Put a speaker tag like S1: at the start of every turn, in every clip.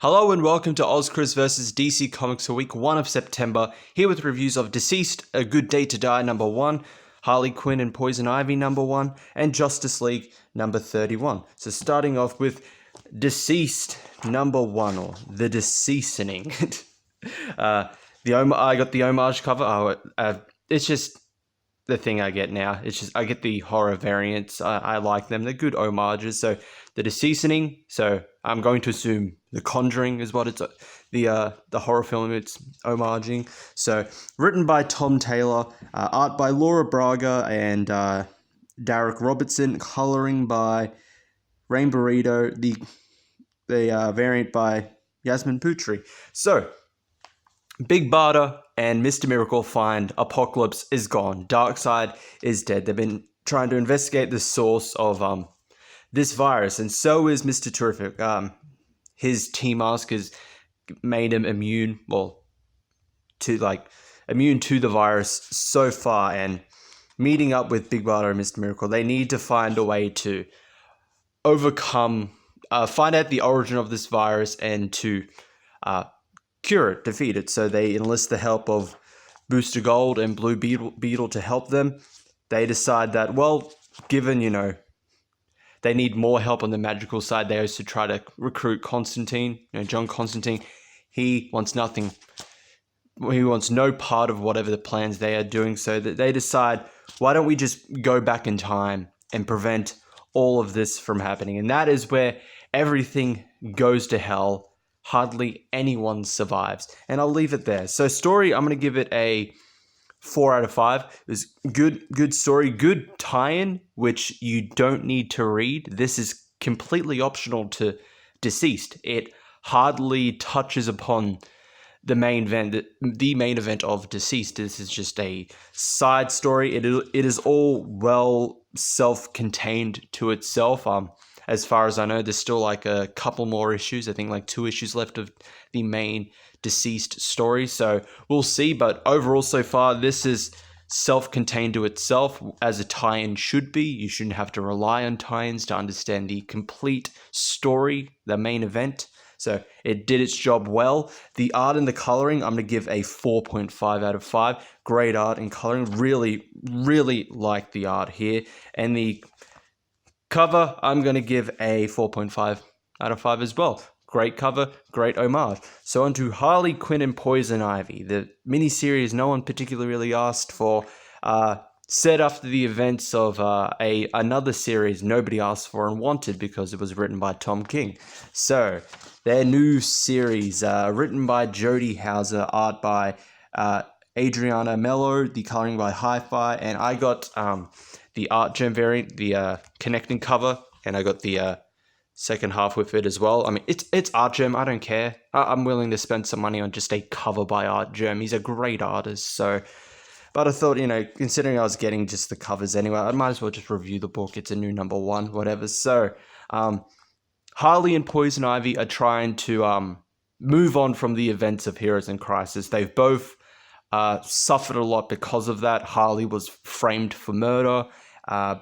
S1: Hello and welcome to OZChris vs. DC Comics for week 1 of September, here with reviews of DCeased, A Good Day to Die number 1, Harley Quinn and Poison Ivy number 1, and Justice League number 31. So starting off with DCeased number 1, or The Deceasing. I got the homage cover. It's just the thing I get now. It's just I get the horror variants. I like them. They're good homages. So The Deceasing. So I'm going to assume The Conjuring is what it's the horror film it's homaging. So written by Tom Taylor, art by Laura Braga and Derek Robertson, coloring by Rain Burrito, the variant by Yasmin Putri. So Big Barda and Mr. Miracle find Apocalypse is gone. Darkseid is dead. They've been trying to investigate the source of this virus, and so is Mr. Terrific. His T-mask has made him immune to the virus so far, and meeting up with Big Barda and Mr. Miracle, they need to find a way to overcome, find out the origin of this virus and to cure it, defeat it. So they enlist the help of Booster Gold and Blue Beetle to help them. They decide that, well, given, they need more help on the magical side, they also try to recruit Constantine, John Constantine. He wants nothing. He wants no part of whatever the plans they are doing, so that they decide, why don't we just go back in time and prevent all of this from happening? And that is where everything goes to hell. Hardly anyone survives. And I'll leave it there. So story, I'm going to give it a 4 out of 5. It was good story, good tie-in, which you don't need to read. This is completely optional to DCeased. It hardly touches upon the main event of DCeased. This is just a side story. It is all well self-contained to itself. As far as I know, there's still like a couple more issues. I think like 2 issues left of the main DCeased story. So we'll see. But overall, so far, this is self-contained to itself, as a tie-in should be. You shouldn't have to rely on tie-ins to understand the complete story, the main event. So it did its job well. The art and the coloring, I'm going to give a 4.5 out of 5. Great art and coloring. Really, really like the art here. And the cover, I'm going to give a 4.5 out of 5 as well. Great cover, great homage. So on to Harley Quinn and Poison Ivy, the miniseries no one particularly really asked for, set after the events of another series nobody asked for and wanted because it was written by Tom King. So their new series, written by Jody Houser, art by Adriana Mello, the coloring by Hi-Fi, and I got the Art Gem variant, the connecting cover, and I got the second half with it as well. I mean, it's Art Gem. I don't care. I'm willing to spend some money on just a cover by Art Gem. He's a great artist. So, but I thought, considering I was getting just the covers anyway, I might as well just review the book. It's a new number 1, whatever. So, Harley and Poison Ivy are trying to move on from the events of Heroes in Crisis. They've both suffered a lot because of that. Harley was framed for murder.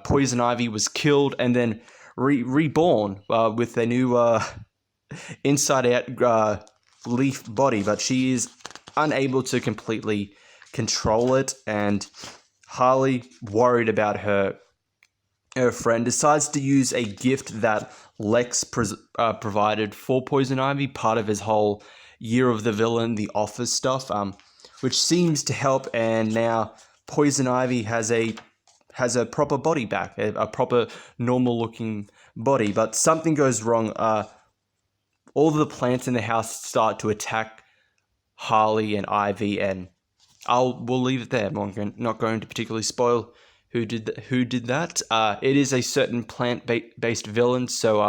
S1: Poison Ivy was killed and then reborn with a new inside-out leaf body, but she is unable to completely control it. And Harley, worried about her friend, decides to use a gift that Lex provided for Poison Ivy, part of his whole Year of the Villain, the Office stuff, which seems to help. And now Poison Ivy has a proper body back, a proper normal-looking body. But something goes wrong. All the plants in the house start to attack Harley and Ivy, and we'll leave it there. I'm not going to particularly spoil who did that. It is a certain plant-based villain, so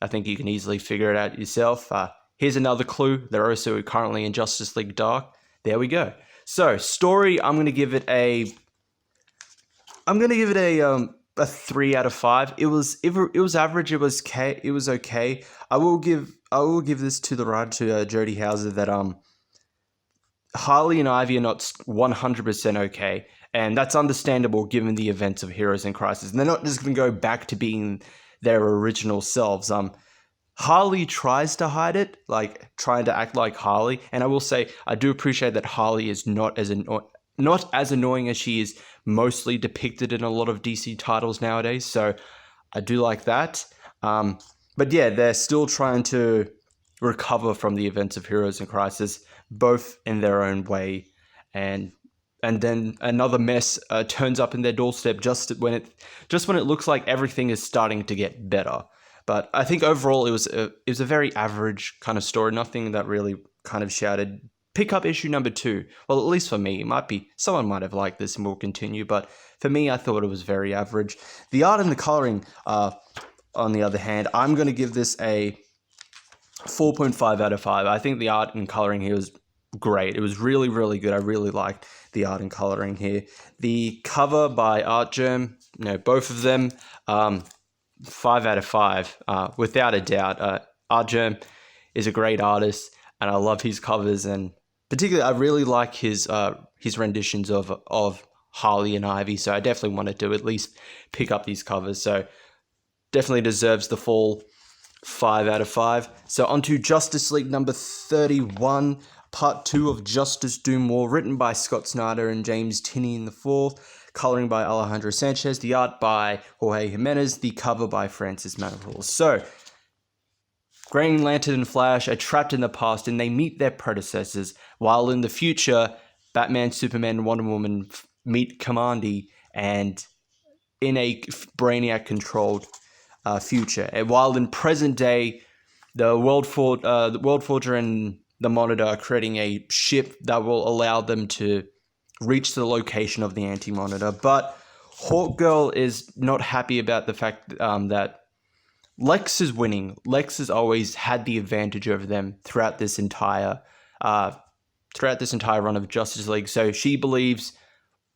S1: I think you can easily figure it out yourself. Here's another clue. They're also currently in Justice League Dark. There we go. So, story, I'm going to give it a 3 out of 5. It was average. It was okay. I will give this to the writer, to Jody Houser, that Harley and Ivy are not 100% okay, and that's understandable given the events of Heroes in Crisis. And they're not just going to go back to being their original selves. Harley tries to hide it, like trying to act like Harley. And I will say, I do appreciate that Harley is not as annoying as she is mostly depicted in a lot of DC titles nowadays. So I do like that. But yeah, they're still trying to recover from the events of Heroes in Crisis, both in their own way, and then another mess turns up in their doorstep just when it looks like everything is starting to get better. But I think overall it was a very average kind of story. Nothing that really kind of shouted, pick up issue number 2. Well, at least for me, it might be, someone might have liked this and will continue. But for me, I thought it was very average. The art and the coloring, on the other hand, I'm going to give this a 4.5 out of 5. I think the art and coloring here was great. It was really, really good. I really liked the art and coloring here. The cover by Artgerm, both of them, 5 out of 5, without a doubt. Artgerm is a great artist, and I love his covers, and particularly I really like his renditions of Harley and Ivy. So I definitely wanted to at least pick up these covers. So definitely deserves the full 5 out of 5. So on to Justice League number 31, part 2 of Justice Doom War, written by Scott Snyder and James Tynion IV, coloring by Alejandro Sanchez, the art by Jorge Jimenez, the cover by Francis Manaforth. So, Green Lantern and Flash are trapped in the past and they meet their predecessors, while in the future, Batman, Superman, and Wonder Woman meet Kamandi, and in a Brainiac-controlled future. And while in present day, the World Forger and the Monitor are creating a ship that will allow them to reach the location of the Anti-Monitor. But Hawkgirl is not happy about the fact that Lex is winning. Lex has always had the advantage over them throughout this entire run of Justice League. So she believes,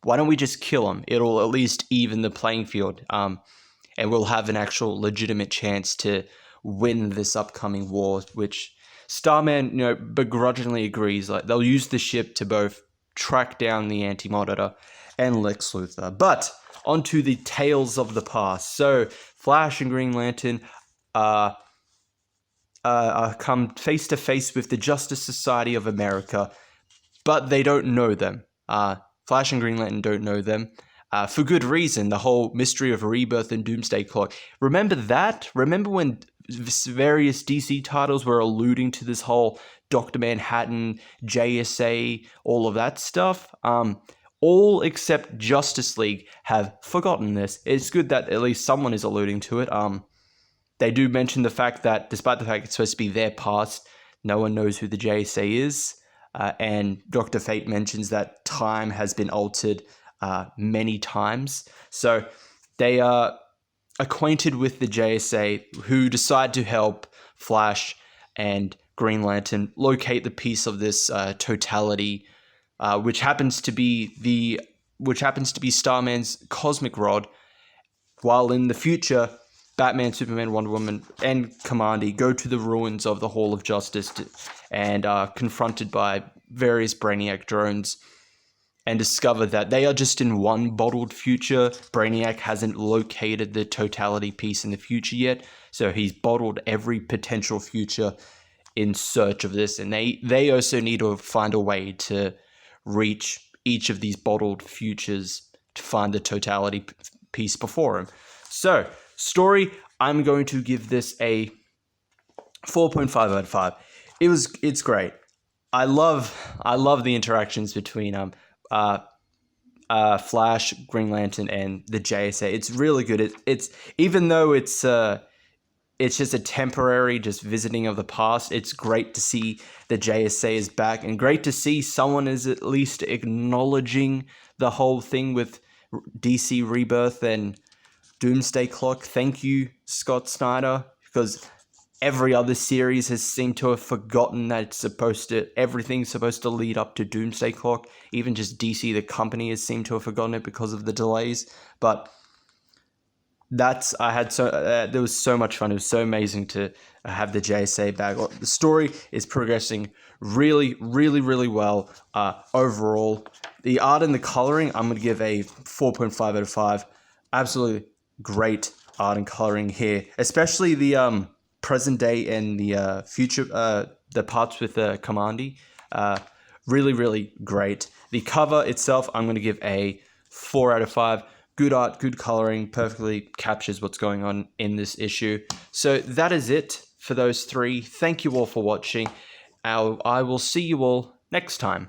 S1: why don't we just kill him? It'll at least even the playing field. And we'll have an actual legitimate chance to win this upcoming war, which Starman, begrudgingly agrees. Like, they'll use the ship to both track down the Anti-Monitor and Lex Luthor. But onto the tales of the past. So Flash and Green Lantern come face to face with the Justice Society of America, but they don't know them. Flash and Green Lantern don't know them. For good reason, the whole mystery of Rebirth and Doomsday Clock. Remember that? Remember when various DC titles were alluding to this whole Dr. Manhattan, JSA, all of that stuff? All except Justice League have forgotten this. It's good that at least someone is alluding to it. They do mention the fact that, despite the fact it's supposed to be their past, no one knows who the JSA is. And Dr. Fate mentions that time has been altered many times. So they are acquainted with the JSA, who decide to help Flash and Green Lantern locate the piece of this totality, which happens to be Starman's cosmic rod. While in the future, Batman, Superman, Wonder Woman, and Kamandi go to the ruins of the Hall of Justice and are confronted by various Brainiac drones and discover that they are just in one bottled future. Brainiac hasn't located the totality piece in the future yet, so he's bottled every potential future in search of this, and they also need to find a way to reach each of these bottled futures to find the totality piece before him. So, story, I'm going to give this a 4.5 out of 5. It's great. I love the interactions between Flash, Green Lantern, and the JSA. It's really good. It's even though it's just a temporary just visiting of the past, it's great to see the JSA is back, and great to see someone is at least acknowledging the whole thing with DC Rebirth and Doomsday Clock. Thank you, Scott Snyder, because every other series has seemed to have forgotten that everything's supposed to lead up to Doomsday Clock. Even just DC, the company, has seemed to have forgotten it because of the delays. But there was so much fun. It was so amazing to have the JSA back. The story is progressing really, really, really well overall. The art and the coloring, I'm going to give a 4.5 out of 5. Absolutely great art and coloring here, especially the present day and the future, the parts with the Commandy. Really, really great. The cover itself, I'm going to give a 4 out of 5. Good art, good coloring, perfectly captures what's going on in this issue. So that is it for those 3. Thank you all for watching. I will see you all next time.